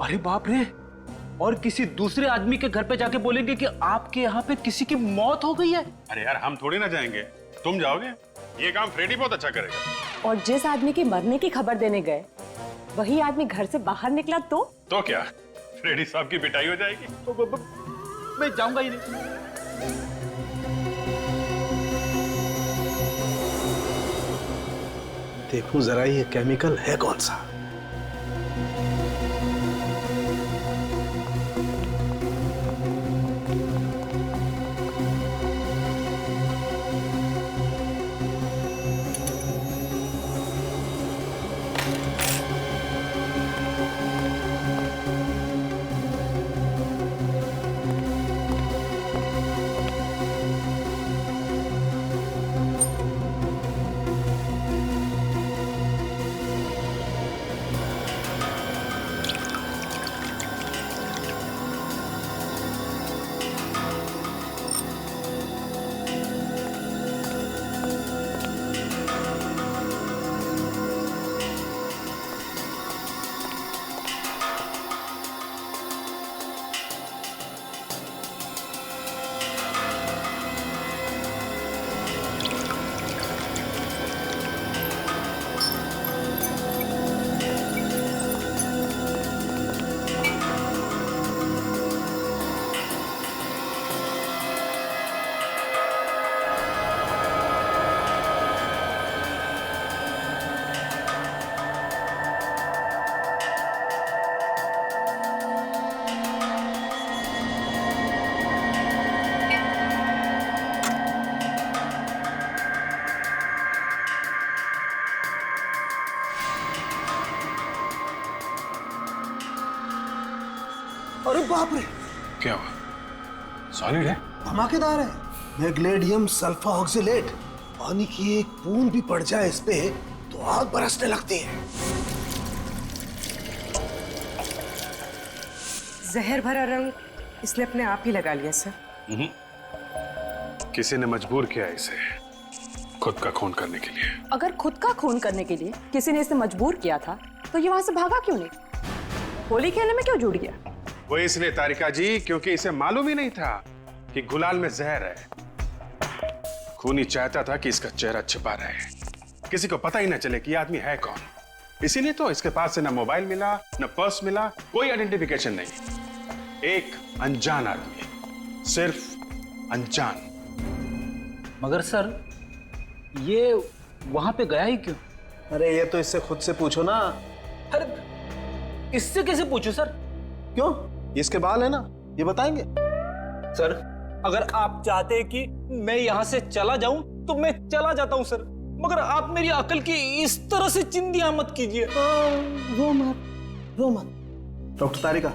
अरे बाप रे, और किसी दूसरे आदमी के घर पे जाके बोलेंगे कि आपके यहाँ पे किसी की मौत हो गई है। अरे यार हम थोड़ी ना जाएंगे, तुम जाओगे। ये काम फ्रेडी बहुत अच्छा करेगा। और जिस आदमी की मरने की खबर देने गए वही आदमी घर से बाहर निकला तो क्या फ्रेडी साहब की पिटाई हो जाएगी? तो मैं जाऊंगा ही नहीं। देखूं जरा ये केमिकल है कौन सा। अरे बाप रे, क्या हुआ? सॉलिड है, धमाकेदार है। Magnesium sulpha oxalate. पानी की एक बूंद भी पड़ जाए इस पे तो आग बरसने लगती है। जहर भरा रंग इसने अपने आप ही लगा लिया सर। किसी ने मजबूर किया इसे खुद का खून करने के लिए। अगर खुद का खून करने के लिए किसी ने इसे मजबूर किया था तो ये वहां से भागा क्यों नहीं? होली खेलने में क्यों जुड़ गया? वो इसलिए तारिका जी क्योंकि इसे मालूम ही नहीं था कि गुलाल में जहर है। खूनी चाहता था कि इसका चेहरा छिपा रहे, किसी को पता ही ना चले कि ये आदमी है कौन। इसीलिए तो इसके पास से ना मोबाइल मिला, ना पर्स मिला, कोई आइडेंटिफिकेशन नहीं। एक अनजान आदमी, सिर्फ अनजान। मगर सर ये वहां पे गया ही क्यों? अरे ये तो इससे खुद से पूछो ना। अरे इससे कैसे पूछूं सर? क्यों? इसके बाल है ना, ये बताएंगे। सर अगर आप चाहते हैं कि मैं यहाँ से चला जाऊं तो मैं चला जाता हूं सर, मगर आप मेरी अकल की इस तरह से चिंदियां मत कीजिए। रो मत। डॉक्टर तारिका,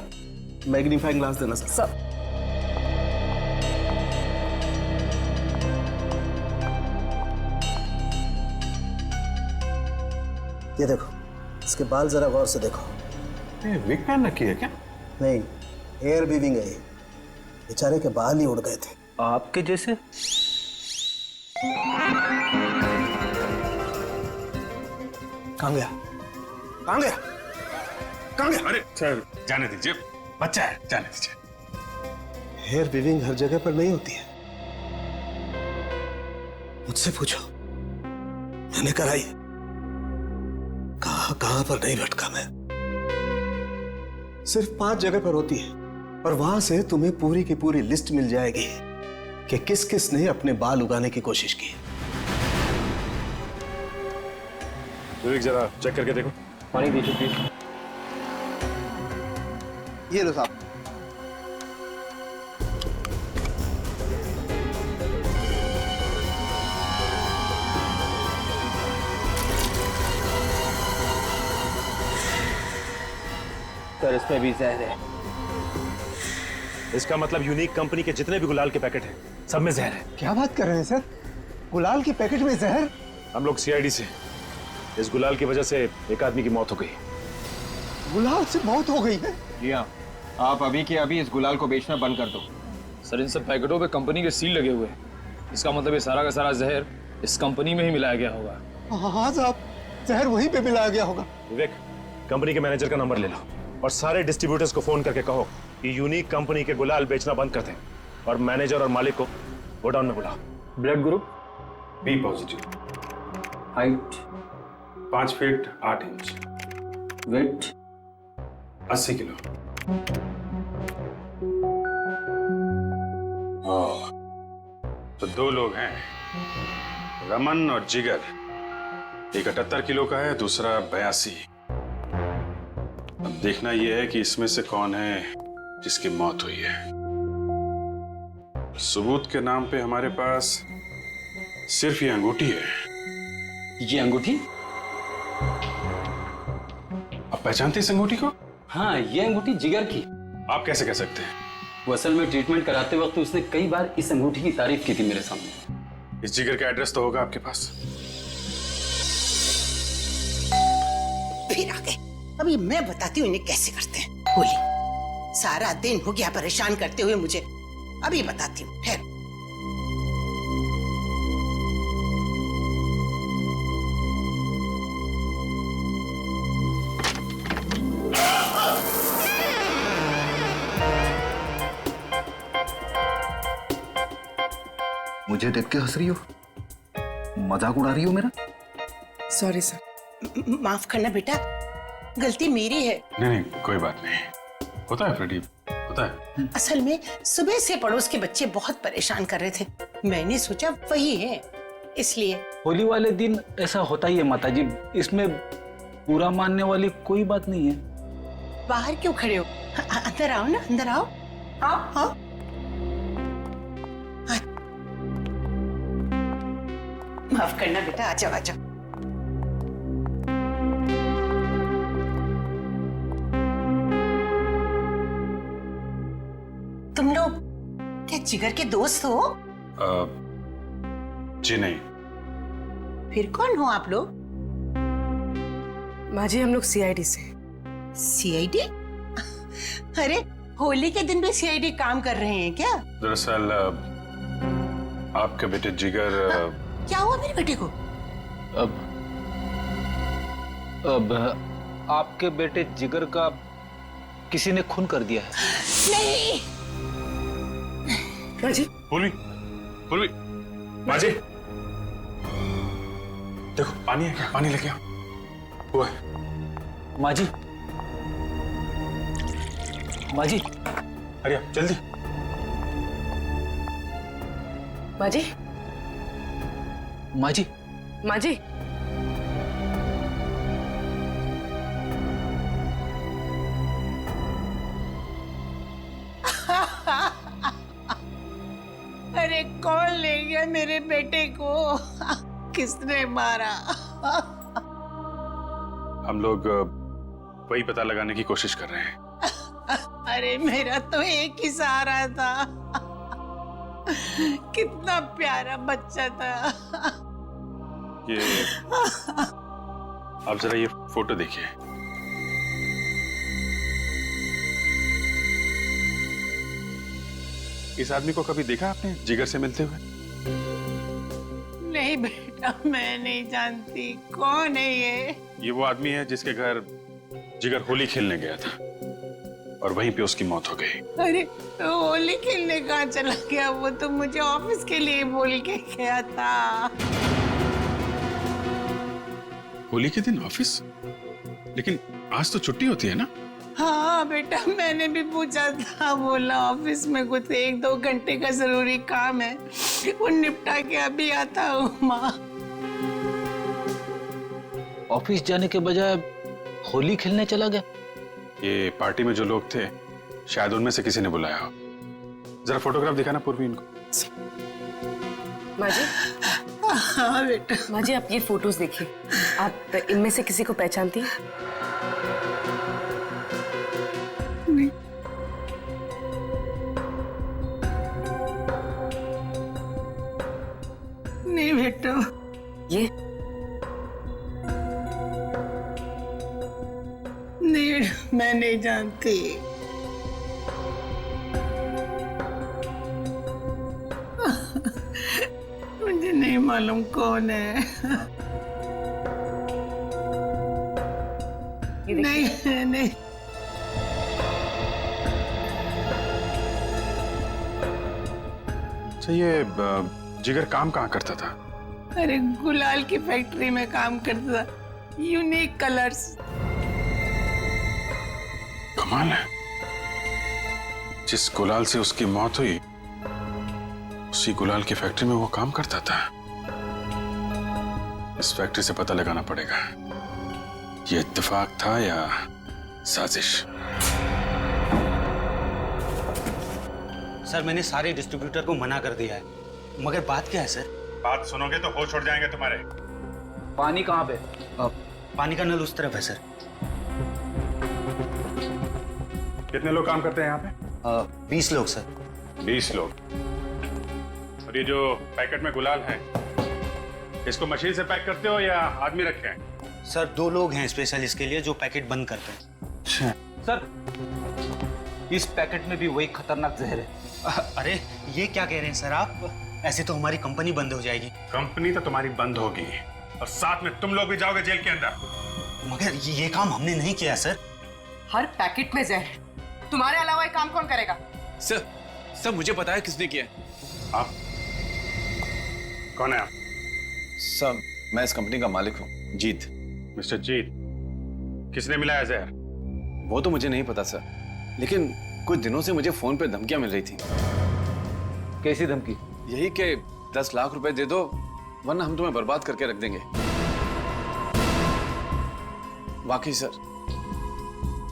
मैग्नीफाइंग ग्लास देना सर। सब ये देखो, इसके बाल जरा गौर से देखो। विग पहन रखी है क्या? नहीं, एयर वीविंग है ये। बेचारे के बाल ही उड़ गए थे। आपके जैसे? कहाँ गया? कहाँ गया? कहाँ गया? अरे सर जाने दीजिए, बच्चा है, जाने दीजिए। हेयर वीविंग हर जगह पर नहीं होती है। मुझसे पूछो, मैंने कराई। कहां पर नहीं भटका मैं। सिर्फ 5 जगह पर होती है और वहां से तुम्हें पूरी की पूरी लिस्ट मिल जाएगी कि किस किस ने अपने बाल उगाने की कोशिश की। विवेक जरा चेक करके देखो। पानी दीजिए प्लीज। ये लो साहब। सर इसमें भी जहर है। इसका मतलब यूनिक कंपनी के जितने भी गुलाल के पैकेट हैं सब में जहर है। क्या बात कर रहे हैं सर? गुलाल के पैकेट में जहर? हम लोग सीआईडी से इस गुलाल की वजह से एक आदमी की मौत हो गई। गुलाल से मौत हो गई है? जी हाँ, आप अभी के अभी इस गुलाल को बेचना बंद कर दो। सर इन सब पैकेटों पे कंपनी के सील लगे हुए हैं। इसका मतलब ये सारा का सारा जहर इस कंपनी में ही मिलाया गया होगा। हाँ साहब, जहर वहीं पे मिलाया गया होगा। विवेक, कंपनी के मैनेजर का नंबर ले लो। और सारे डिस्ट्रीब्यूटर्स को फोन करके कहो कि यूनिक कंपनी के गुलाल बेचना बंद कर दें और मैनेजर और मालिक को गोडाउन में बुलाओ। Blood group, B positive, height, 5 feet 8 inch, weight, 80 kilo. तो 2 लोग हैं, रमन और जिगर। एक 78 किलो का है, दूसरा 82। अब देखना यह है कि इसमें से कौन है जिसकी मौत हुई है। सबूत के नाम पे हमारे पास सिर्फ ये अंगूठी है। ये अंगूठी? आप पहचानते इस अंगूठी को? हाँ, ये अंगूठी जिगर की। आप कैसे कह सकते हैं? वो असल में ट्रीटमेंट कराते वक्त उसने कई बार इस अंगूठी की तारीफ की थी मेरे सामने। इस जिगर का एड्रेस तो होगा आपके पास। फिर आ गए। अभी मैं बताती हूँ इन्हें कैसे करते हैं। होली, सारा दिन हो गया परेशान करते हुए मुझे। अभी बताती हूँ, ठहरो। मुझे देख के हंस रही हो? मजाक उड़ा रही हो मेरा? Sorry sir. माफ करना बेटा, गलती मेरी है। नहीं, कोई बात नहीं। होता है प्रदीप, होता है। असल में सुबह से पड़ोस के बच्चे बहुत परेशान कर रहे थे। मैंने सोचा वही है, इसलिए। होली वाले दिन ऐसा होता ही है माताजी, इसमें बुरा मानने वाली कोई बात नहीं है। बाहर क्यों खड़े हो? अंदर आओ ना, अंदर आओ। आओ आओ। माफ करना बेटा, आ जाओ आ जाओ। तुम लोग क्या जिगर के दोस्त हो? जी नहीं। फिर कौन हो आप लोग? माँ जी, हम लोग सीआईडी से। सीआईडी? अरे, होली के दिन भी सीआईडी काम कर रहे हैं क्या? दरअसल आपके बेटे जिगर। क्या हुआ मेरे बेटे को? अब आपके बेटे जिगर का किसी ने खून कर दिया है। नहीं। माँ जी, होली, होली, माँ जी, देखो पानी है क्या? पानी लेके आओ। वो है। माँ जी, माँ जी, अरे आप जल्दी। माँ जी, माँ जी, माँ जी। अरे कौन ले गया मेरे बेटे को? किसने मारा? हम लोग वही पता लगाने की कोशिश कर रहे हैं। अरे मेरा तो एक ही सहारा था। कितना प्यारा बच्चा था। ये आप जरा ये फोटो देखिए। इस आदमी को कभी देखा आपने जिगर से मिलते हुए? नहीं बेटा, मैं नहीं जानती। कौन है ये? ये वो आदमी है जिसके घर जिगर होली खेलने गया था और वहीं पे उसकी मौत हो गई। अरे तो होली खेलने कहाँ चला गया? वो तो मुझे ऑफिस के लिए बोल के गया था। होली के दिन ऑफिस? लेकिन आज तो छुट्टी होती है ना? हाँ बेटा, मैंने भी पूछा था। बोला ऑफिस में कुछ 1-2 घंटे का जरूरी काम है, वो निपटा के अभी आता हूँ। माँ, ऑफिस जाने के बजाय होली खेलने चला गया। ये पार्टी में जो लोग थे, शायद उनमें से किसी ने बुलाया हो। जरा फोटोग्राफ दिखाना पूर्वी इनको। माँ जी। हाँ बेटा। माँ जी, आप ये फोटोज देखिए। आप इनमें से किसी को पहचानती हैं? नहीं। नहीं बेटा। ये नहीं, मैं नहीं जानती। मुझे नहीं मालूम कौन है। नहीं नहीं। तो ये जिगर काम कहाँ करता था? अरे गुलाल की फैक्ट्री में काम करता था, यूनिक कलर्स। कमाल है, जिस गुलाल से उसकी मौत हुई उसी गुलाल की फैक्ट्री में वो काम करता था। इस फैक्ट्री से पता लगाना पड़ेगा ये इत्तेफाक था या साजिश। सर मैंने सारे डिस्ट्रीब्यूटर को मना कर दिया है, मगर बात क्या है सर? बात सुनोगे तो होश उड़ जाएंगे तुम्हारे। पानी कहाँ पे? पानी का नल उस तरफ है सर। कितने लोग काम करते हैं यहाँ पे? 20 लोग सर। 20 लोग। और ये जो पैकेट में गुलाल है, इसको मशीन से पैक करते हो या आदमी रखे हैं? सर 2 लोग हैं स्पेशल इसके लिए जो पैकेट बंद करते हैं। सर इस पैकेट में भी वही खतरनाक जहर है। अरे ये क्या कह रहे हैं सर आप? ऐसे तो हमारी कंपनी बंद हो जाएगी। कंपनी तो तुम्हारी बंद होगी और साथ में तुम लोग भी जाओगे जेल के अंदर। मगर ये काम हमने नहीं किया सर। हर पैकेट में जहर है, तुम्हारे अलावा ये काम कौन करेगा? सर मुझे पता है किसने किया है। आप कौन है? आप? सर मैं इस कंपनी का मालिक हूँ, जीत। मिस्टर जीत, किसने मिलाया जहर? वो तो मुझे नहीं पता सर, लेकिन कुछ दिनों से मुझे फोन पे धमकियां मिल रही थी। कैसी धमकी? यही कि 10 लाख रुपए दे दो वरना हम तुम्हें बर्बाद करके रख देंगे। वाकई सर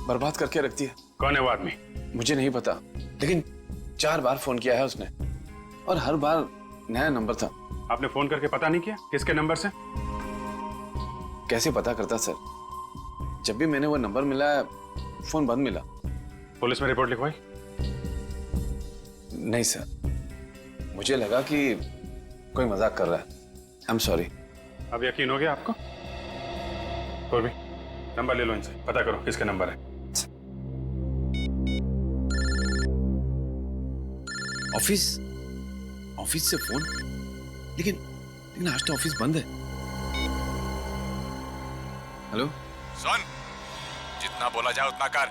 बर्बाद करके रख दिया। कौन है वो आदमी? मुझे नहीं पता, लेकिन 4 बार फोन किया है उसने और हर बार नया नंबर था। आपने फोन करके पता नहीं किया किसके नंबर से? कैसे पता करता सर? जब भी मैंने वो नंबर मिला फोन बंद मिला। पुलिस में रिपोर्ट लिखवाई? नहीं सर, मुझे लगा कि कोई मजाक कर रहा है। I am sorry. अब यकीन हो गया आपको? और भी नंबर ले लो इनसे, पता करो किसका नंबर है। ऑफिस से फोन, लेकिन आज तो ऑफिस बंद है। हेलो सुन, जितना बोला जाए उतना कर,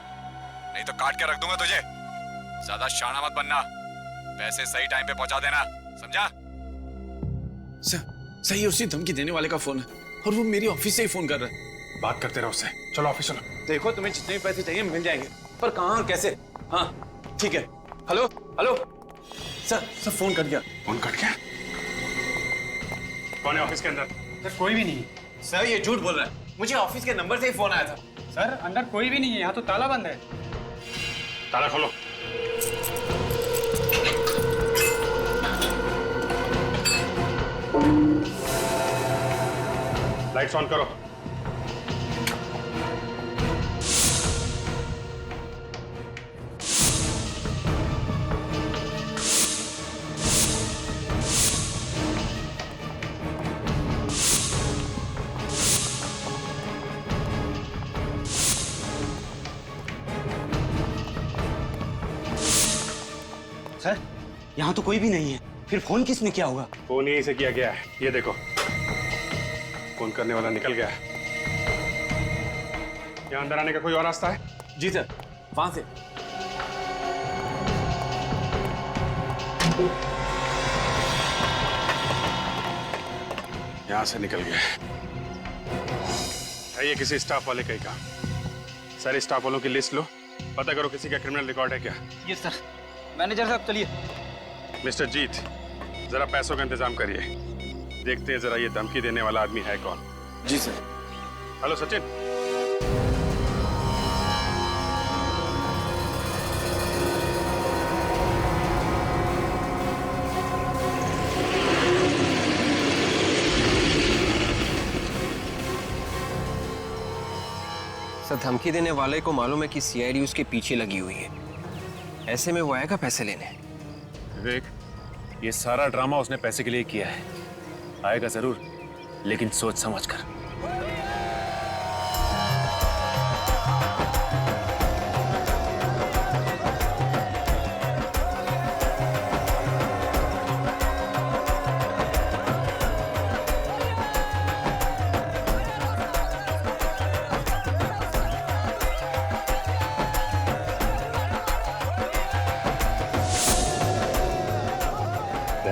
नहीं तो काट के रख दूंगा तुझे। ज्यादा शाना मत बनना, पैसे सही टाइम पे पहुंचा देना, समझा? सर सही उसी धमकी देने वाले का फोन है और वो मेरी ऑफिस से ही फोन कर रहा है। बात करते रहो उससे। चलो ऑफिस चलो। देखो तुम्हें जितने पैसे चाहिए मिल जाएंगे, पर कहाँ कैसे? हाँ ठीक है। Hello hello sir phone cut गया। फोन कट गया? कौन है ऑफिस के अंदर? सर कोई भी नहीं। सर ये झूठ बोल रहा है, मुझे ऑफिस के नंबर से ही फोन आया था। सर अंदर कोई भी नहीं है, यहाँ तो ताला बंद है। ताला खोलो। लाइट्स ऑन करो। सर यहाँ तो कोई भी नहीं है, फिर फोन किसने किया होगा? फोन यहीं से किया गया है, ये देखो फोन करने वाला निकल गया है। यहाँ अंदर आने का कोई और रास्ता है? जी सर, वहां से। यहां से निकल गया है। ये किसी स्टाफ वाले का ही काम। सारे स्टाफ वालों की लिस्ट लो, पता करो किसी का क्रिमिनल रिकॉर्ड है क्या। ये सर। मैनेजर साहब चलिए। मिस्टर जीत, जरा पैसों का इंतजाम करिए। देखते हैं जरा ये धमकी देने वाला आदमी है कौन। जी सर। हेलो सचिन। सर धमकी देने वाले को मालूम है कि सीआईडी उसके पीछे लगी हुई है, ऐसे में वो आएगा पैसे लेने। विवेक, ये सारा ड्रामा उसने पैसे के लिए किया है। आएगा जरूर, लेकिन सोच समझ कर।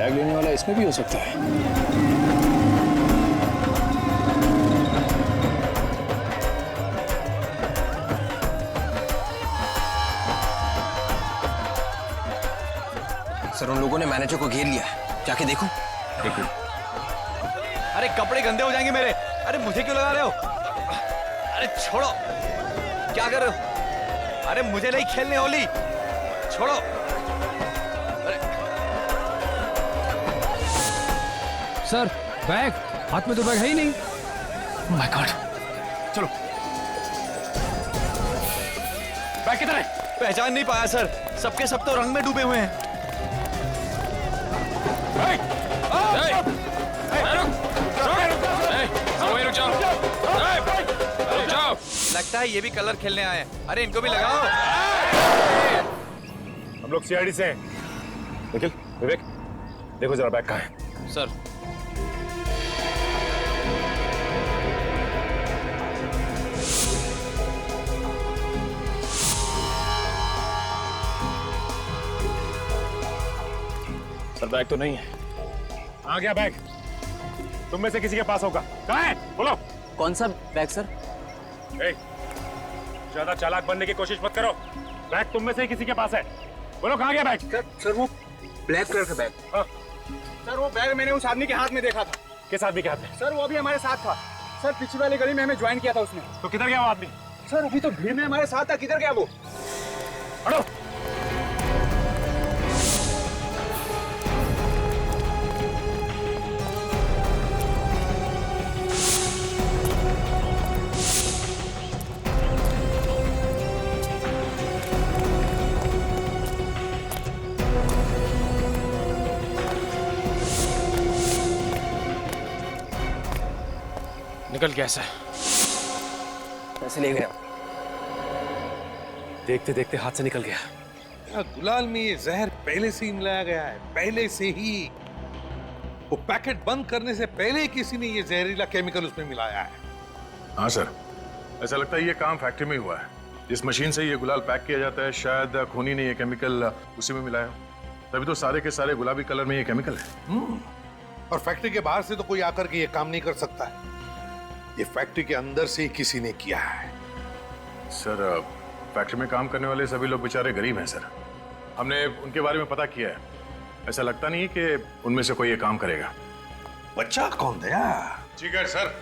बैग लेने वाला इसमें भी हो सकता है। सर उन लोगों ने मैनेजर को घेर लिया है, जाके देखो। अरे कपड़े गंदे हो जाएंगे मेरे। अरे मुझे क्यों लगा रहे हो? अरे छोड़ो, क्या कर रहे हो? अरे मुझे नहीं खेलने होली, छोड़ो। अरे सर बैग, हाथ में तो बैग है ही नहीं। ओह माय गॉड, चलो। बैग किधर है? पहचान नहीं पाया सर, सबके सब तो रंग में डूबे हुए हैं। लगता है ये भी कलर खेलने आए हैं। अरे इनको भी लगाओ। हम लोग सीआईडी से हैं। निखिल, विवेक, देखो जरा बैग कहाँ है। सर सर बैग तो नहीं है। आ गया बैग? तुम में से किसी के पास होगा। कहाँ है? बोलो। कौन सा बैग सर? ज्यादा चालाक बनने की कोशिश मत करो। बैग तुम में से ही किसी के पास है। बोलो कहाँ गया बैग? सर वो ब्लैक कलर का बैग। हाँ। सर वो बैग मैंने उस आदमी के हाथ में देखा था। किस आदमी के हाथ में? सर वो अभी हमारे साथ था। सर पिछली वाली गली में हमें ज्वाइन किया था उसने। तो किधर गया वो आदमी? सर अभी तो भीड़ में हमारे साथ था, किधर गया वो? हटो। निकल गया सर। पैसे ले गया। देखते देखते हाथ से निकल गया। गुलाल में ये जहर पहले से ही मिलाया गया है, पहले से ही। वो पैकेट बंद करने से पहले किसी ने ये जहरीला केमिकल उसमें मिलाया है। हाँ सर, ऐसा लगता है ये काम फैक्ट्री में ही हुआ है। जिस मशीन से ये गुलाल पैक किया जाता है, शायद खूनी ने ये केमिकल उसी में मिलाया हो। तभी तो सारे के सारे गुलाबी कलर में ये केमिकल है। और फैक्ट्री के बाहर से तो कोई आकर के ये काम नहीं कर सकता है। ये फैक्ट्री के अंदर से ही किसी ने किया है। सर फैक्ट्री में काम करने वाले सभी लोग बेचारे गरीब हैं सर। हमने उनके बारे में पता किया है। ऐसा लगता नहीं कि उनमें से कोई ये काम करेगा। बच्चा कौन दया? जिगर सर,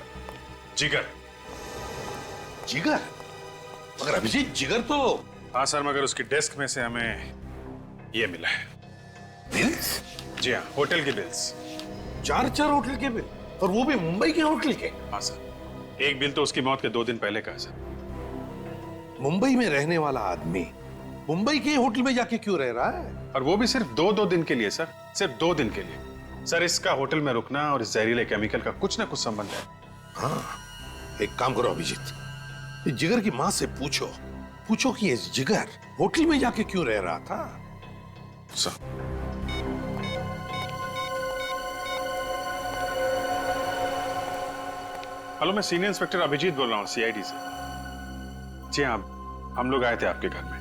जिगर। जिगर? मगर अभिजीत जिगर तो। हाँ सर, मगर उसकी डेस्क में से हमें ये मिला है। बिल्स? जी हाँ, होटल के बिल्स। 4 होटल के बिल, और वो भी मुंबई के होटल के? हाँ सर, एक बिल तो उसकी मौत के 2 दिन पहले का है सर। मुंबई में रहने वाला आदमी मुंबई के होटल में जाके क्यों रह रहा है? और वो भी सिर्फ 2 दिन के लिए सर, सिर्फ 2 दिन के लिए। सर इसका होटल में रुकना और इस जहरीले केमिकल का कुछ ना कुछ संबंध है। हाँ, एक काम करो अभिजीत, ये जिगर की माँ से पूछो कि ये जिगर होटल में जाके क्यों रह रहा था। सर हेलो, मैं सीनियर इंस्पेक्टर अभिजीत बोल रहा हूँ सीआईडी से। जी हाँ, हम लोग आए थे आपके घर में।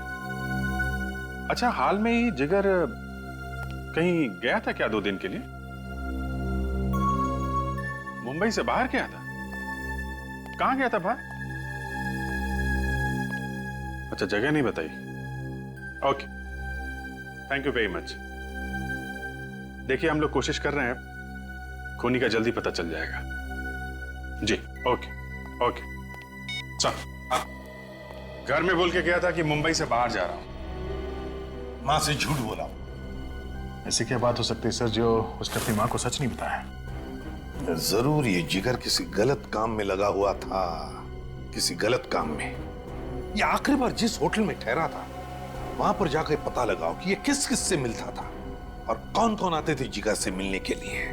अच्छा, हाल में ही जिगर कहीं गया था क्या 2 दिन के लिए? मुंबई से बाहर गया था? कहाँ गया था बाहर? अच्छा, जगह नहीं बताई। Okay, thank you very much. देखिए, हम लोग कोशिश कर रहे हैं, खूनी का जल्दी पता चल जाएगा। जी ओके ओके। चल, घर में बोल के गया था कि मुंबई से बाहर जा रहा हूं। मां से झूठ बोला। ऐसी क्या बात हो सकती है सर जो उसने अपनी मां को सच नहीं बताया? जरूर ये जिगर किसी गलत काम में लगा हुआ था, किसी गलत काम में। ये आखिरी बार जिस होटल में ठहरा था वहां पर जाकर पता लगाओ कि ये किस किस से मिलता था और कौन कौन आते थे जिगर से मिलने के लिए।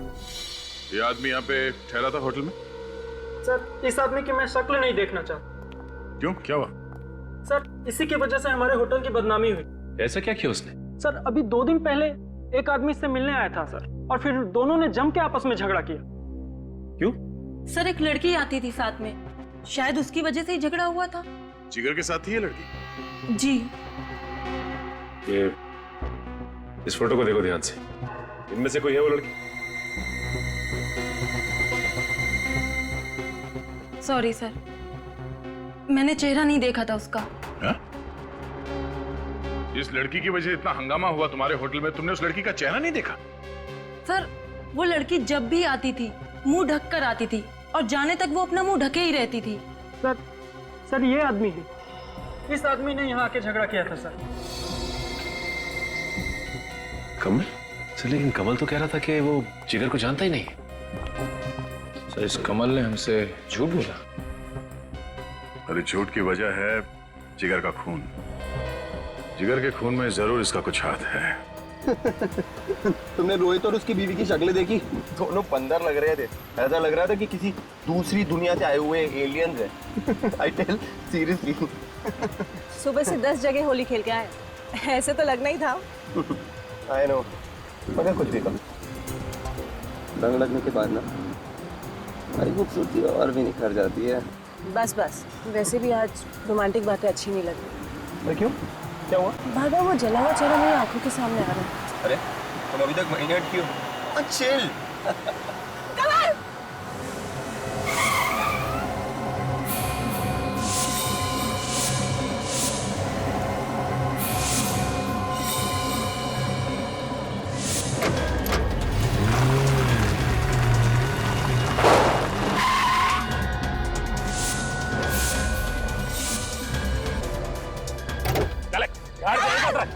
ये आदमी यहाँ पे ठहरा था होटल में? सर, इस आदमी की मैं शक्ल नहीं देखना चाहता। क्यों, क्या हुआ? सर, इसी की वजह से हमारे होटल की बदनामी हुई। ऐसा क्या किया उसने? सर, अभी 2 दिन पहले एक आदमी इससे मिलने आया था सर, और फिर दोनों ने जम के आपस में झगड़ा किया। क्यों? सर, एक लड़की आती थी साथ में, शायद उसकी वजह से ही झगड़ा हुआ था। जिगर के साथ ही है लड़की? जी। ये इस फोटो को देखो ध्यान से। इनमें से कोई है वो लड़की? सॉरी सर, मैंने चेहरा नहीं देखा था उसका। हा? इस लड़की की वजह से इतना हंगामा हुआ तुम्हारे होटल में, तुमने उस लड़की का चेहरा नहीं देखा? सर, वो लड़की जब भी आती थी मुंह ढक कर आती थी और जाने तक वो अपना मुंह ढके ही रहती थी। सर ये आदमी है, इस आदमी ने यहाँ आके झगड़ा किया था सर। कमल? सर लेकिन कमल तो कह रहा था कि वो जिगर को जानता ही नहीं। सर इस कमल ने हमसे झूठ बोला। अरे झूठ की वजह है जिगर का खून। जिगर के खून में जरूर इसका कुछ हाथ है। तुमने रोहित और उसकी बीवी की शक्लें देखी? दोनों बंदर लग रहे थे। ऐसा लग रहा था कि किसी दूसरी दुनिया से आए हुए एलियंस हैं। I tell seriously. सुबह से 10 जगह होली खेल के आए, ऐसे तो लगना ही था। आई नो, मगर कुछ भी कम। रंग लगने के बाद ना हमारी खूबसूरती और भी निखर जाती है। बस बस, वैसे भी आज रोमांटिक बातें अच्छी नहीं लगती। क्यों? क्या हुआ? बार बार वो जला हुआ चेहरा मेरी आंखों के सामने आ रहा है। अरे तुम अभी तक महीने अटकी हो। चिल।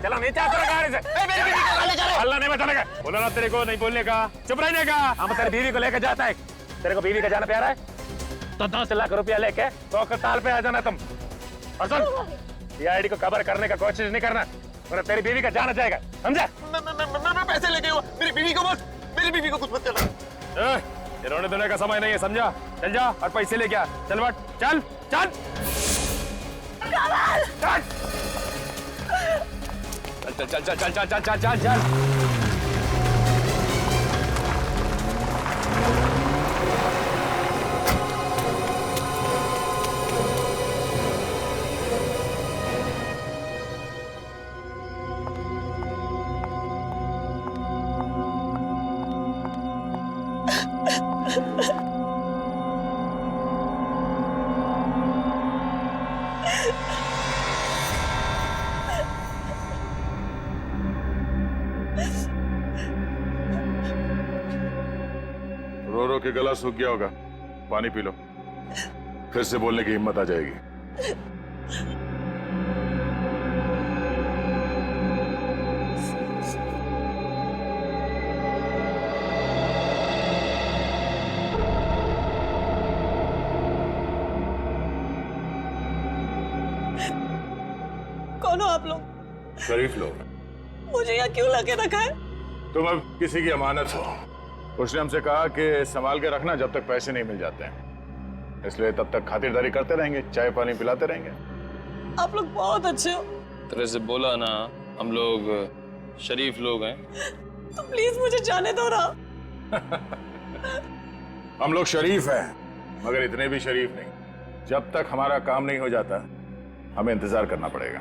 चला नहीं चाहता गाड़ी से। अल्लाह नहीं बताने बोला ना तेरे को नहीं बोलने का, चुप रहने का। हम तेरी बीवी को लेकर जाता है। तेरे को बीवी का जाना प्यारा है तो 10 लाख रुपया लेके तो ताल पे आ जाना तुम। और सुन, सीआईडी को कवर करने का कोशिश नहीं करना, वरना तेरी बीवी का जाना जाएगा, समझा? मैं पैसे लेके हुआ, मेरी बीवी को बोल, मेरी बीवी को कुछ मत करना। ये रोने धोने का समय नहीं है, समझा? चल जा और पैसे लेके आ। चल बट, चल चल चल चल चल चल चल चल चल चल चल। रो रो के गला सूख गया होगा, पानी पी लो, फिर से बोलने की हिम्मत आ जाएगी। कौन हो आप लोग? शरीफ लोग। मुझे यहाँ क्यों लगे रखा है? तुम अब किसी की अमानत हो। उसने हमसे कहा कि संभाल के रखना जब तक पैसे नहीं मिल जाते हैं, इसलिए तब तक खातिरदारी करते रहेंगे, चाय पानी पिलाते रहेंगे। आप लोग बहुत अच्छे हो। तेरे से बोला ना, हम लोग शरीफ लोग हैं। तो प्लीज मुझे जाने दो ना। हम लोग शरीफ हैं, मगर इतने भी शरीफ नहीं। जब तक हमारा काम नहीं हो जाता हमें इंतजार करना पड़ेगा।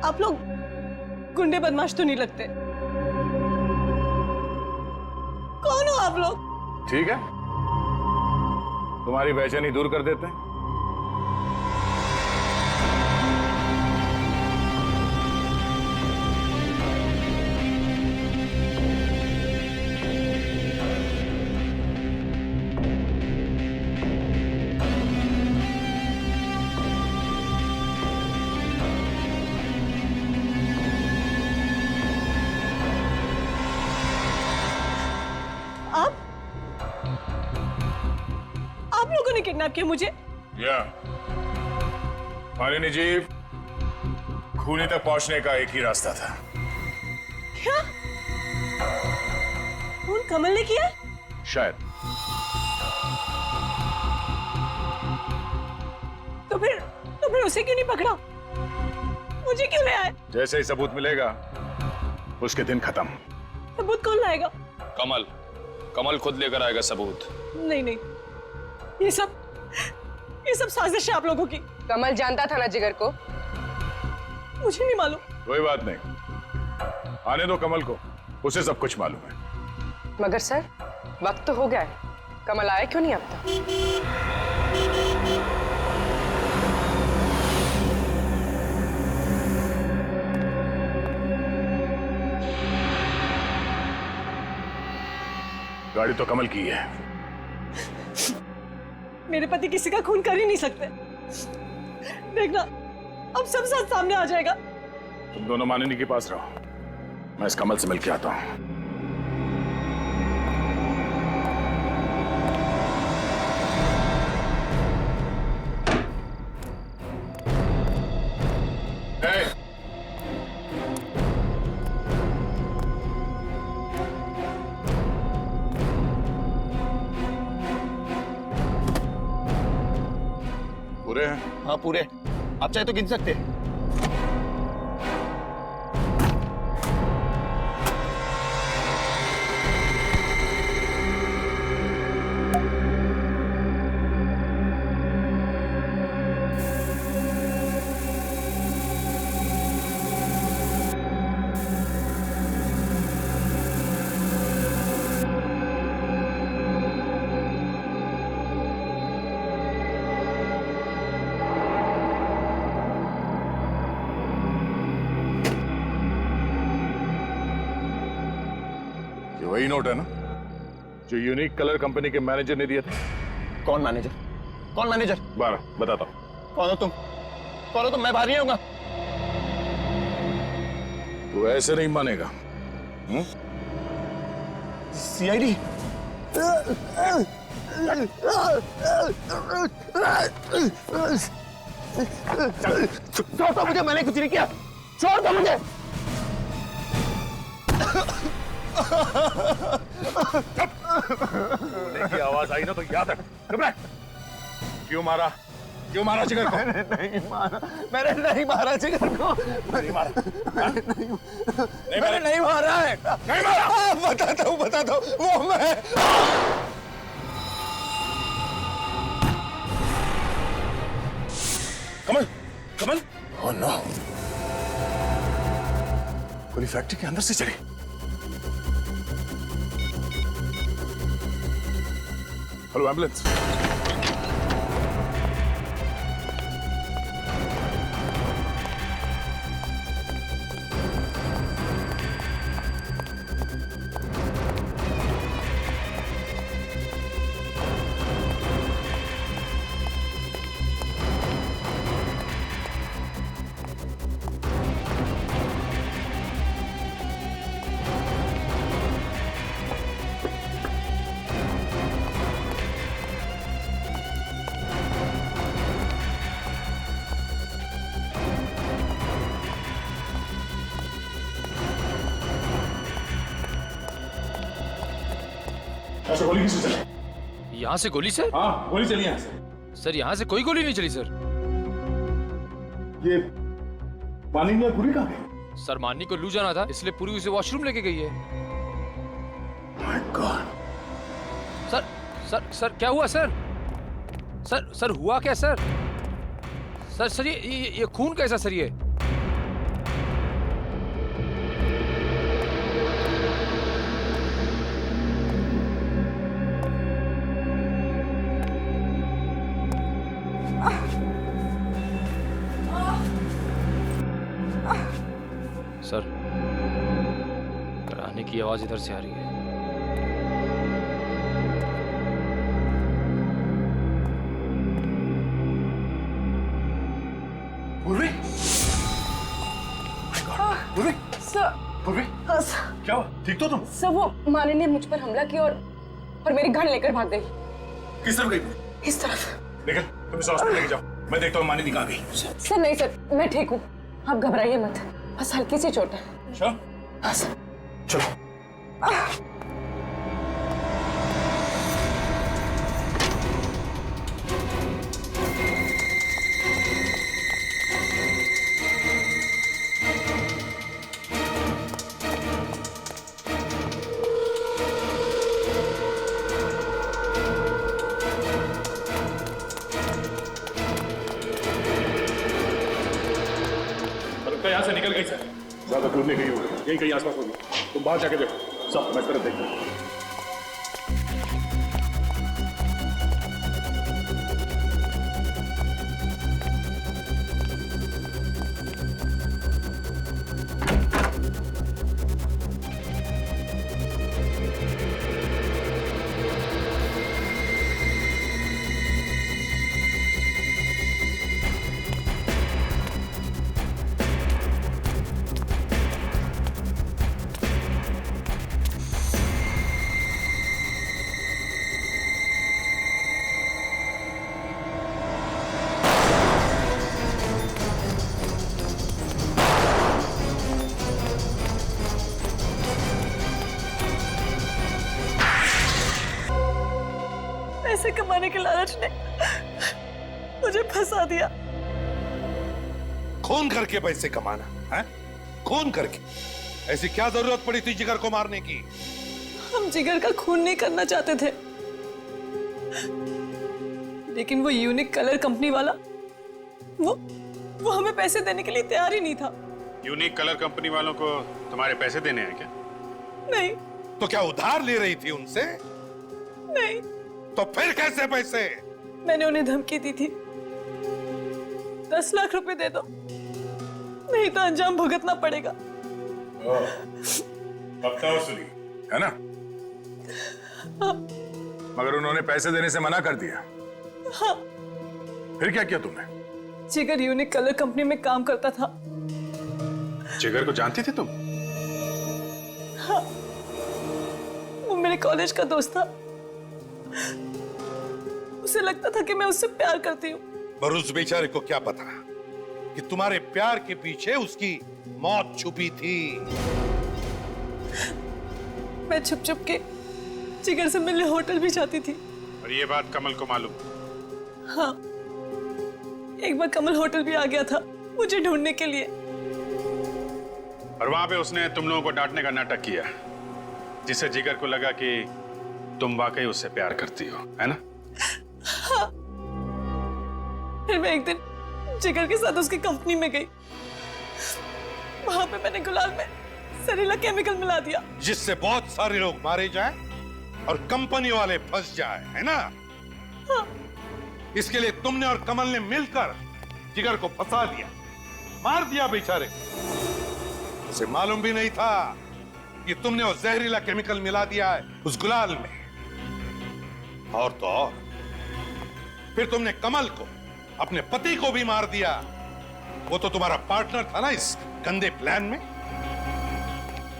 आप लोग गुंडे बदमाश तो नहीं लगते। कौन हो आप लोग? ठीक है, तुम्हारी बेचैनी दूर कर देते हैं। आप लोगों ने किडनैप किया मुझे? या मालिनी जी, खूनी तक पहुंचने का एक ही रास्ता था। क्या? खून कमल ने किया? शायद। तो फिर उसे क्यों नहीं पकड़ा? मुझे क्यों ले आए? जैसे ही सबूत मिलेगा उसके दिन खत्म। सबूत कौन लाएगा? कमल खुद लेकर आएगा सबूत। नहीं, ये सब साजिश है आप लोगों की। कमल जानता था ना जिगर को? मुझे नहीं मालूम। कोई बात नहीं, आने दो कमल को, उसे सब कुछ मालूम है। मगर सर, वक्त तो हो गया है, कमल आया क्यों नहीं अब तक? गाड़ी तो कमल की है। मेरे पति किसी का खून कर ही नहीं सकते। देखना, अब सब सच सामने आ जाएगा। तुम दोनों मानिनी के पास रहो, मैं इस कमल से मिलके आता हूं। पूरे हैं? हाँ पूरे, आप चाहे तो गिन सकते हैं। वही नोट है ना जो यूनिक कलर कंपनी के मैनेजर ने दिया था? कौन मैनेजर? कौन मैनेजर? बताता हूं। कौन हो तुम? कौन हो तुम? मैं बाहर ही आऊंगा। तू ऐसे नहीं मानेगा। सीआईडी? छोड़ दो मुझे, मैंने कुछ नहीं किया, छोड़ दो मुझे। की आवाज आई ना तो याद रख। क्यों मारा? क्यों मारा जिगर को? नहीं मारा, मैंने नहीं मारा जिगर को। नहीं मारा? मैंने नहीं मारा है। नहीं मारा? बताता हूँ, वो मैं। कमल, कमल? ओह नो, पूरी फैक्ट्री के अंदर से चली। Hello ambulance. गोली किससे चली? यहाँ से गोली सर? हाँ, गोली चली यहाँ से। सर यहाँ से कोई गोली नहीं चली सर। ये मानिनी और पूरी कहाँ गई? सर मानी को लू जाना था, इसलिए पूरी उसे वॉशरूम लेके गई है। My God. सर क्या हुआ सर? सर हुआ क्या सर? सर ये खून कैसा सर ये? सर कराने की आवाज इधर से आ रही है। पूर्वी? पूर्वी? सर। पूर्वी? क्या हुआ? ठीक तो तुम? सर वो माने ने मुझ पर हमला किया और मेरी गन लेकर भाग गई। किस तरफ गई? इस तरफ। निकल, तुम इसे हॉस्पिटल लेके जाओ, मैं देखता हूँ मानिनी कहाँ गई। सर नहीं सर, मैं ठीक हूँ, आप घबराइए मत, बस हल्की सी चोट है। अच्छा? हाँ सर। चलो। लगता है यहाँ से निकल गई सर। ज्यादा दूर नहीं गई होगी, यहीं कहीं आसपास होगी। तुम बाहर जाके देखो। सब मैं तरफ देखता हूँ। पैसे कमाने के लालच ने मुझे फंसा दिया। खून करके पैसे कमाना है? खून करके? ऐसी क्या जरूरत पड़ी थी जिगर को मारने की? हम जिगर का खून नहीं करना चाहते थे, लेकिन वो यूनिक कलर कंपनी वाला वो हमें पैसे देने के लिए तैयार ही नहीं था। यूनिक कलर कंपनी वालों को तुम्हारे पैसे देने हैं क्या? नहीं। तो क्या उधार ले रही थी उनसे? नहीं। तो फिर कैसे पैसे? मैंने उन्हें धमकी दी थी, 10 लाख रुपए दे दो, नहीं तो अंजाम भुगतना पड़ेगा। अब तो सुनी है ना? हाँ। मगर उन्होंने पैसे देने से मना कर दिया। हाँ। फिर क्या किया तुमने? जिगर यूनिक कलर कंपनी में काम करता था। जिगर को जानती थी तुम? हाँ, वो मेरे कॉलेज का दोस्त था। उसे लगता था कि मैं उससे प्यार करती हूँ। पर उस बेचारे को क्या पता कि तुम्हारे प्यार के पीछे उसकी मौत छुपी थी। मैं छुप छुप के जिगर से मिलने होटल भी जाती थी। और ये बात कमल को मालूम? हाँ, एक बार कमल होटल भी आ गया था मुझे ढूंढने के लिए। और वहां पे उसने तुम लोगों को डांटने का नाटक किया, जिससे जिगर को लगा कि तुम वाकई उससे प्यार करती हो, है ना? हाँ। फिर मैं एक दिन जिगर के साथ उसकी कंपनी में गई। वहां पे मैंने गुलाल में जहरीला केमिकल मिला दिया, जिससे बहुत सारे लोग मारे जाएं और कंपनी वाले फंस जाए, है ना? हाँ। इसके लिए तुमने और कमल ने मिलकर जिगर को फंसा दिया, मार दिया बेचारे। उसे मालूम भी नहीं था कि तुमने वो जहरीला केमिकल मिला दिया है उस गुलाल में। और तो और फिर तुमने कमल को, अपने पति को भी मार दिया। वो तो तुम्हारा पार्टनर था ना इस गंदे प्लान में।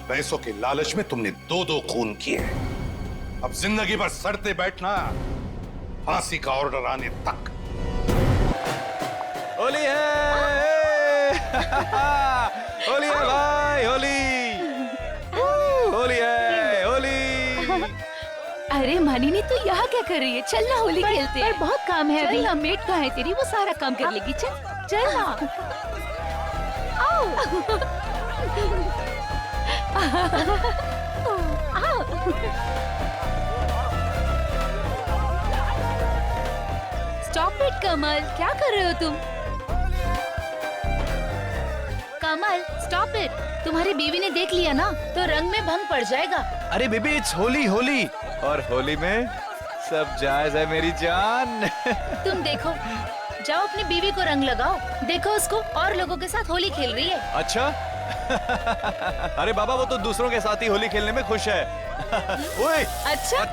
पैसों के लालच में तुमने 2-2 खून किए। अब जिंदगी भर सड़ते बैठना, फांसी का ऑर्डर आने तक। होली है होली है भाई, होली होली है, होली। अरे मानिनी तू यहाँ क्या कर रही है? चल ना होली खेलते हैं। पर बहुत काम है अभी। मेट कहाँ है तेरी? वो सारा काम कर लेगी। चल चल ना। आओ। स्टॉप इट कमल, क्या कर रहे हो तुम? कमल स्टॉप इट। तुम्हारी बीवी ने देख लिया ना तो रंग में भंग पड़ जाएगा। अरे बेबी इट्स होली, होली और होली में सब जायज है मेरी जान। तुम देखो, जाओ अपनी बीवी को रंग लगाओ। देखो उसको और लोगों के साथ होली खेल रही है। अच्छा अरे बाबा वो तो दूसरों के साथ ही होली खेलने में खुश है। ओए अच्छा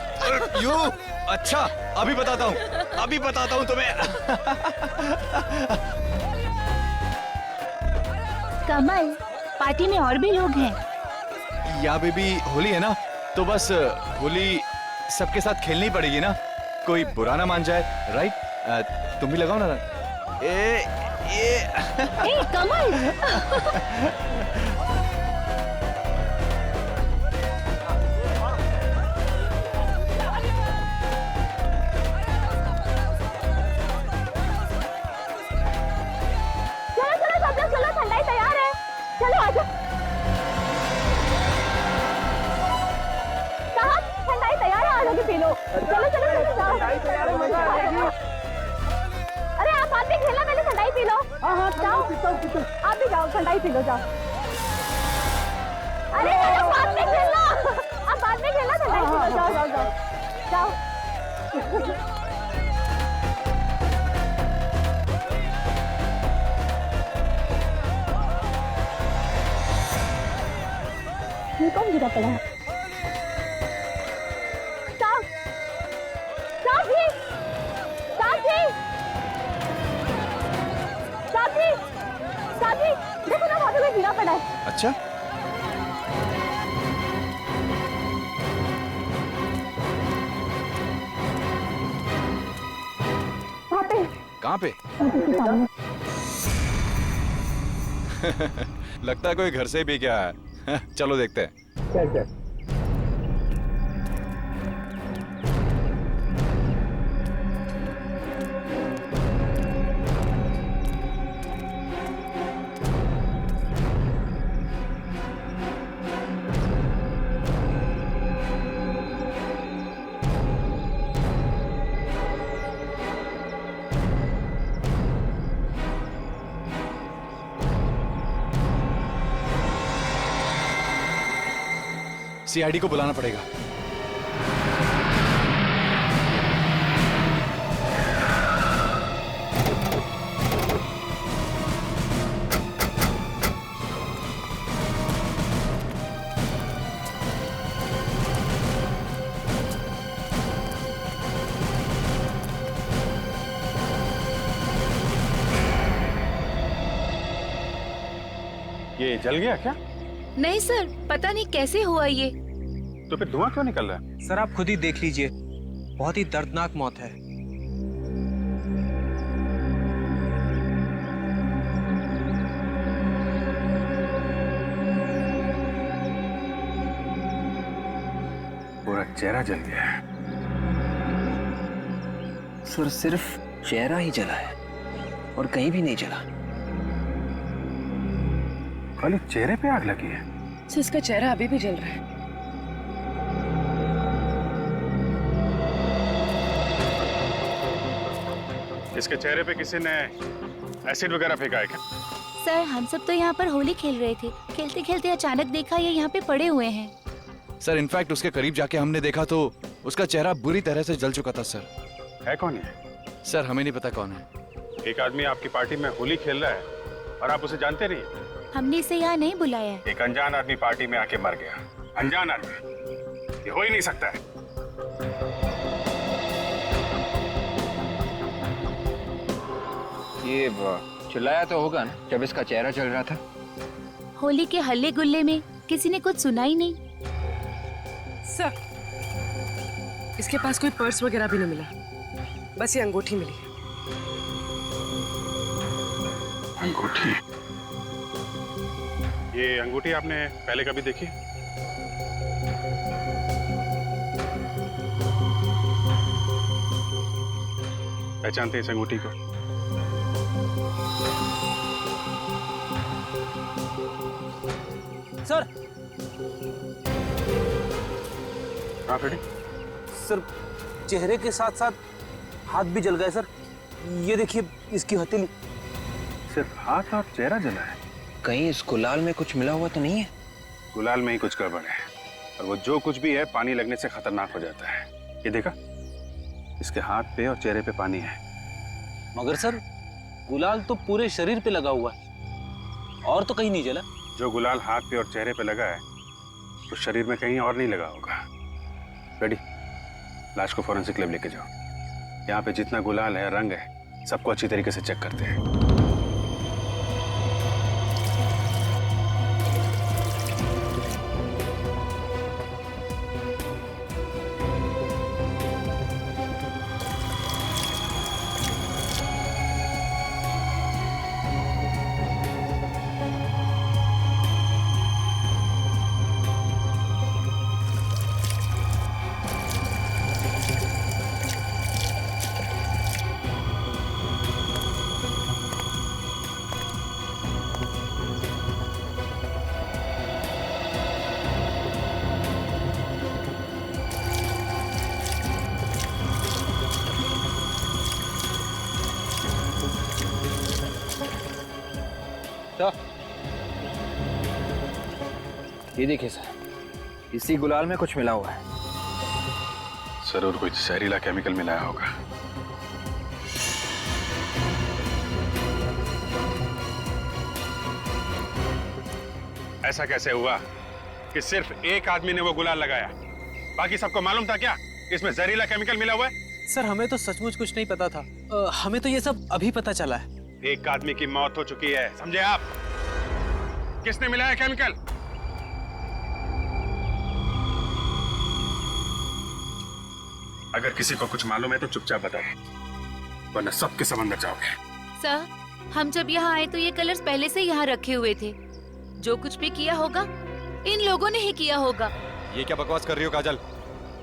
यू अच्छा अभी बताता हूँ तुम्हें। कमल पार्टी में और भी लोग हैं। या बेबी होली है ना, तो बस होली सबके साथ खेलनी पड़ेगी ना, कोई बुरा ना मान जाए। राइट? तुम भी लगाओ ना रंग। ए कमल अरे आप आते खेलना, पहले ठंडाई पी लो। हाँ जाओ, आप भी जाओ, ठंडाई पी लो, जाओ। अरे बाद में खेलना, आप बाद में खेलना, ठंडाई पी लो, जाओ जाओ जाओ जाओ। ये कौन गिरा पड़ा है? साहब, साहब जी, साहब जी, साहब जी, साहब जी, देखो ना वहाँ पे कोई गिरा पड़ा है। अच्छा, वहाँ पे। कहाँ पे? सामने। लगता है कोई घर से ही पी के आया है। चलो देखते हैं। सीआईडी को बुलाना पड़ेगा। ये जल गया क्या? नहीं सर, पता नहीं कैसे हुआ ये। तो फिर धुआं क्यों निकल रहा है? सर आप खुद ही देख लीजिए, बहुत ही दर्दनाक मौत है। पूरा चेहरा जल गया है। सर सिर्फ चेहरा ही जला है और कहीं भी नहीं जला। खाली चेहरे पे आग लगी है। सर इसका चेहरा अभी भी जल रहा है। इसके चेहरे पे किसी ने एसिड वगैरह फेंका है क्या? सर हम सब तो यहाँ पर होली खेल रहे थे, खेलते खेलते अचानक देखा ये यहाँ पे पड़े हुए हैं। सर इनफैक्ट उसके करीब जाके हमने देखा तो उसका चेहरा बुरी तरह से जल चुका था। सर है कौन है? सर हमें नहीं पता कौन है। एक आदमी आपकी पार्टी में होली खेल रहा है और आप उसे जानते नहीं? हमने इसे यहाँ नहीं बुलाया है। एक अनजान आदमी पार्टी में आके मर गया। अनजान आदमी, ये हो ही नहीं सकता है। ये चिल्लाया तो होगा ना जब इसका चेहरा जल रहा था। होली के हल्ले गुल्ले में किसी ने कुछ सुना ही नहीं। सर इसके पास कोई पर्स वगैरह भी नहीं मिला, बस ये अंगूठी मिली। अंगूठी? ये अंगूठी आपने पहले कभी देखी? पहचानते इस अंगूठी को? सर। हाँ फ्रेडी? सर चेहरे के साथ साथ हाथ भी जल गए सर। ये देखिए इसकी हथेली। सिर्फ हाथ और चेहरा जला है? कहीं इस गुलाल में कुछ मिला हुआ तो नहीं है? गुलाल में ही कुछ गड़बड़ है, और वो जो कुछ भी है पानी लगने से खतरनाक हो जाता है। ये देखा, इसके हाथ पे और चेहरे पे पानी है। मगर सर गुलाल तो पूरे शरीर पे लगा हुआ है और तो कहीं नहीं जला। जो गुलाल हाथ पे और चेहरे पे लगा है तो शरीर में कहीं और नहीं लगा होगा। रेडी, लाश को फॉरेंसिक लैब लेके जाओ। यहाँ पे जितना गुलाल है, रंग है, सबको अच्छी तरीके से चेक करते हैं। ये देखिए सर, इसी गुलाल में कुछ मिला हुआ है। जरूर कोई जहरीला केमिकल मिलाया होगा। ऐसा कैसे हुआ कि सिर्फ एक आदमी ने वो गुलाल लगाया? बाकी सबको मालूम था क्या इसमें जहरीला केमिकल मिला हुआ है? सर हमें तो सचमुच कुछ नहीं पता था। हमें तो ये सब अभी पता चला है। एक आदमी की मौत हो चुकी है, समझे आप? किसने मिलाया केमिकल? अगर किसी को कुछ मालूम है तो चुपचाप बता दे, वरना सबके सब अंदर जाओगे। सर, हम जब यहाँ आए तो ये कलर्स पहले से यहाँ रखे हुए थे। जो कुछ भी किया होगा इन लोगों ने ही किया होगा। ये क्या बकवास कर रही हो काजल?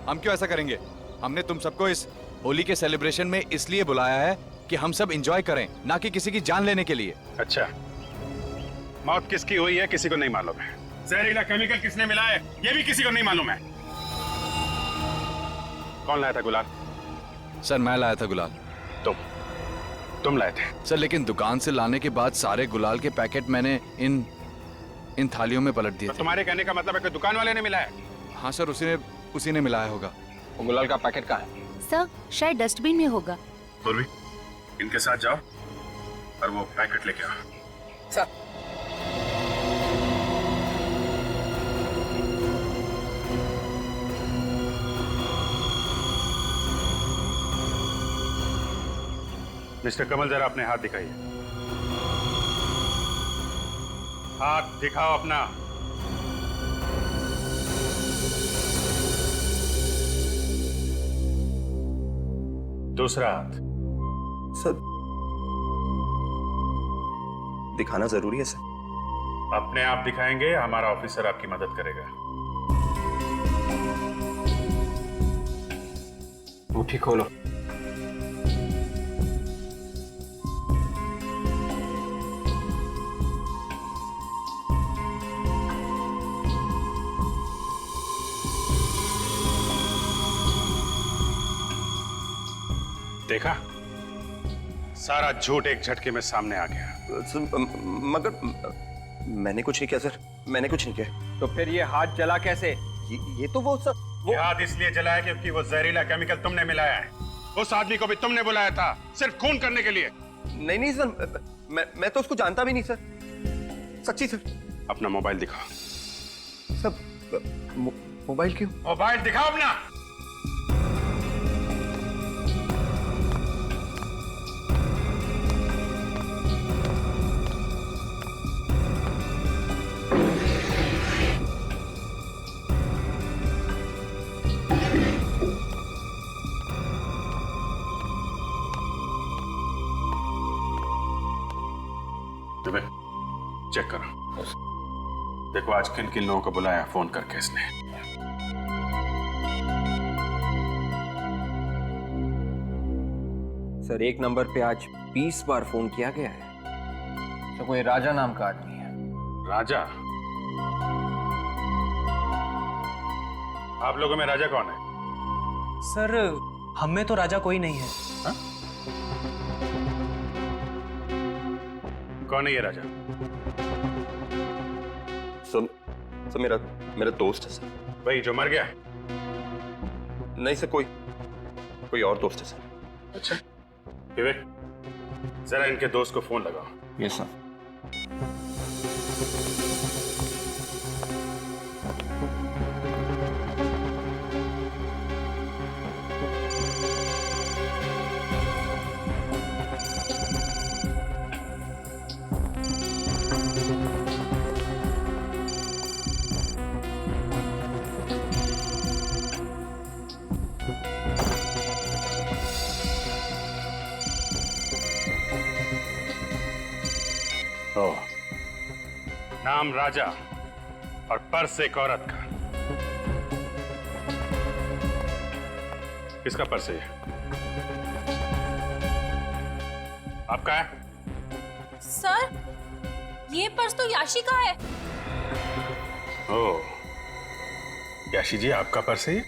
हम क्यों ऐसा करेंगे? हमने तुम सबको इस होली के सेलिब्रेशन में इसलिए बुलाया है कि हम सब एंजॉय करें, ना कि किसी की जान लेने के लिए। अच्छा, मौत किसकी हुई है किसी को नहीं मालूम है। जहरीला केमिकल किसने मिलाया है ये भी किसी को नहीं मालूम है। कौन लाया था गुलाल? सर मैं लाया था गुलाल। तुम लाए थे? सर लेकिन दुकान से लाने के बाद सारे गुलाल के पैकेट मैंने इन थालियों में पलट दिए तो थे। तुम्हारे कहने का मतलब है कि दुकान वाले ने मिलाया? हाँ सर, उसी ने मिलाया होगा। वो गुलाल का पैकेट कहाँ है? सर, शायद डस्टबिन में होगा। पूर्वी, इनके साथ जाओ और वो पैकेट लेके आओ। सर। मिस्टर कमल, जरा अपने हाथ दिखाइए। हाथ दिखाओ अपना। दूसरा हाथ। सर, दिखाना जरूरी है सर? अपने आप दिखाएंगे, हमारा ऑफिसर आपकी मदद करेगा। मुट्ठी खोलो। देखा, सारा झूठ एक झटके में सामने आ गया। मगर मैंने कुछ नहीं किया सर, मैंने कुछ नहीं किया। तो फिर ये हाथ जला कैसे? ये तो वो सर, वो हाथ इसलिए जलाया क्योंकि वो जहरीला केमिकल तुमने मिलाया है। उस आदमी को भी तुमने बुलाया था सिर्फ खून करने के लिए। नहीं सर, मैं तो उसको जानता भी नहीं सर, सच्ची सर। अपना मोबाइल दिखाओ। सर मोबाइल क्यों? मोबाइल दिखाओ अपना। चेक करो, देखो आज किन किन लोगों को बुलाया फोन करके इसने। सर एक नंबर पे आज 20 बार फोन किया गया है। तो कोई राजा नाम का आदमी है। राजा? आप लोगों में राजा कौन है? सर हम में तो राजा कोई नहीं है। हा? कौन है ये राजा? सर मेरा दोस्त है सर। वही जो मर गया? नहीं सर, कोई और दोस्त है सर। अच्छा, विवेक जरा इनके दोस्त को फोन लगाओ। Yes sir. नाम राजा और पर्स एक औरत का। किसका पर्स है ये? आपका है? सर, ये पर्स तो याशी का है। ओह, याशी जी आपका पर्स है ये?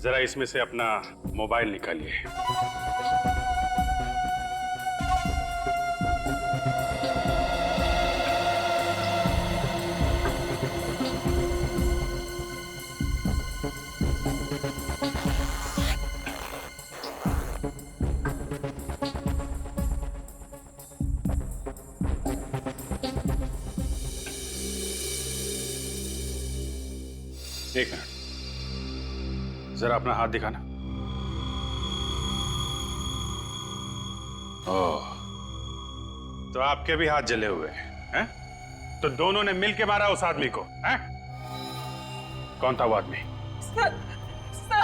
जरा इसमें से अपना मोबाइल निकालिए। एक मिनट, जरा अपना हाथ दिखाना। ओह, तो आपके भी हाथ जले हुए हैं? तो दोनों ने मिलके मारा उस आदमी को, हैं? कौन था वो आदमी? सर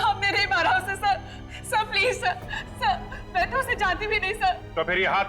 हमने नहीं मारा उसे सर। सर प्लीज सर, मैं तो उसे जानती भी नहीं सर। तो फिर ये हाथ